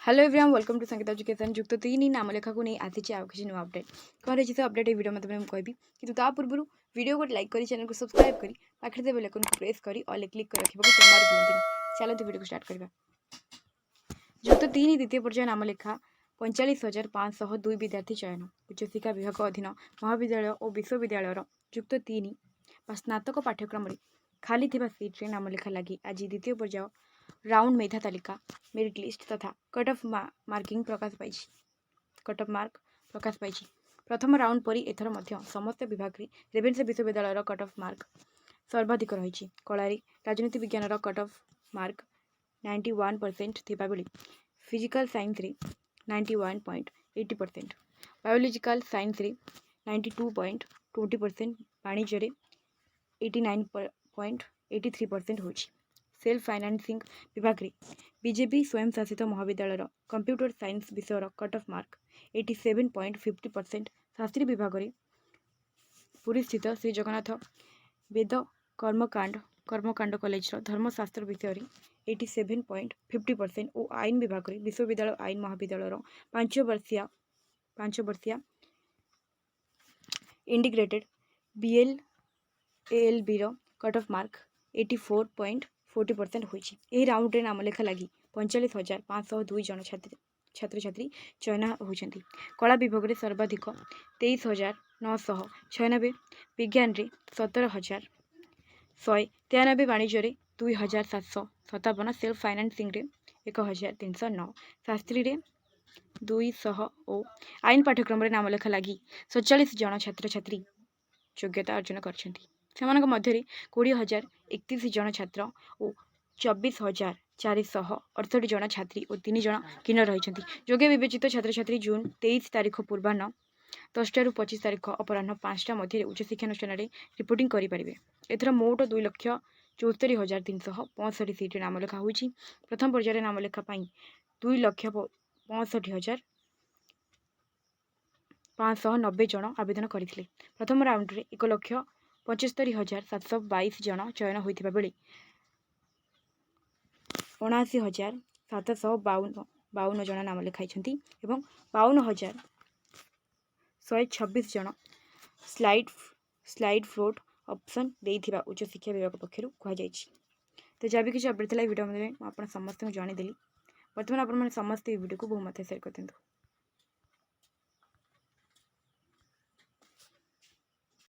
Hello everyone welcome to संगीत education जुक्त 3 नाम लेखा को नहीं आसी आउ किसी नुआ अपडेट कौन रही से अपडेट वीडियो मतलब मैं कहबी कि ता पूर्व वीडियो को लाइक करी चैनल को सब्सक्राइब करी पाखे बेल आइकन को प्रेस करी ऑल क्लिक कर रखिबा जमार भूलंती चलते वीडियो को स्टार्ट करबा। जुक्त 3 द्वितीय पर्याय नाम लेखा 45,502 विद्यार्थी चयन उच्च शिक्षा विभाग अधीन महाविद्यालय और विश्वविद्यालय जुक्त 3 स्नातक पाठ्यक्रम खाली थिबा सीट रे नाम लेखा लगी आज द्वितीय पर्याय राउंड मेधा तालिका मेरिट लिस्ट तथा कट ऑफ मार्किंग प्रकाश पाई कट ऑफ मार्क प्रकाश पाई प्रथम राउंड परी एथर मध्य समस्त विभाग रे रेवेन्सा विश्वविद्यालय कट ऑफ मार्क सर्वाधिक रही कलारी राजनीति विज्ञान कट ऑफ मार्क 91% थिबा बेली फिजिकल साइंस रे 91.80% बायोलॉजिकल साइंस रे 92.20% वाणिज्य रे 89.83% होची सेल्फ फाइनान्सिंग विभाग रे बीजेपी स्वयं शासित महाविद्यालय कंप्यूटर साइंस विषय कट ऑफ मार्क 87.50% शास्त्री विभाग रे पुरी स्थित श्री जगन्नाथ वेद कर्मकांड कॉलेज धर्मशास्त्र विषय रे 87.50% और आईन विभाग रे विश्वविद्यालय आईन महाविद्यालय 5 वर्षिया integrated BL LLB cut off mark 84.40% होइछि। एही राउंड रे नाम लेखा लगी 45,502 जन छात्र छात्री चयन होइछन्ति। कला विभाग रे सर्वाधिक 23,996, विज्ञान रे 17,193, वाणिज्य रे 2,757, सेल्फ फाइनान्सिंग रे 1,309, शास्त्री रे 200 और आईन पाठ्यक्रम रे नाम लेखा लगी 47 जन छात्र छात्री योग्यता अर्जन करछन्ति। सेमानक मध्य 20,031 जन छात्र और 24,468 जन छात्री और 3 जन किन्नर रही योग्य विवेचित छात्र छात्री जून 23 तारीख पूर्वाह्न 10टा ରୁ 25 तारीख अपराह्न 5टा मध्य उच्च शिक्षानुष्ठान रिपोर्टिंग करेंगे। एथर मोट 2,74,365 सीट नाम लेखा होइछि। प्रथम पर्यायर नाम लेखा 2,65,590 जन आवेदन करथिले। प्रथम राउंड रे 1,75,722 जन चयन होइथिबा बेले 79,752 जन नाम लिखाई एवं 52,126 जन स्लाइड फ्लोट ऑप्शन देइथिबा उच्च शिक्षा विभाग पक्षर कहुई। तो जब भी किसी अपडेट था वीडियो में आप समस्त जानेदेली। बर्तमान आप समस्त वीडियो को बहु मात्रा शेयर कर दिंतु।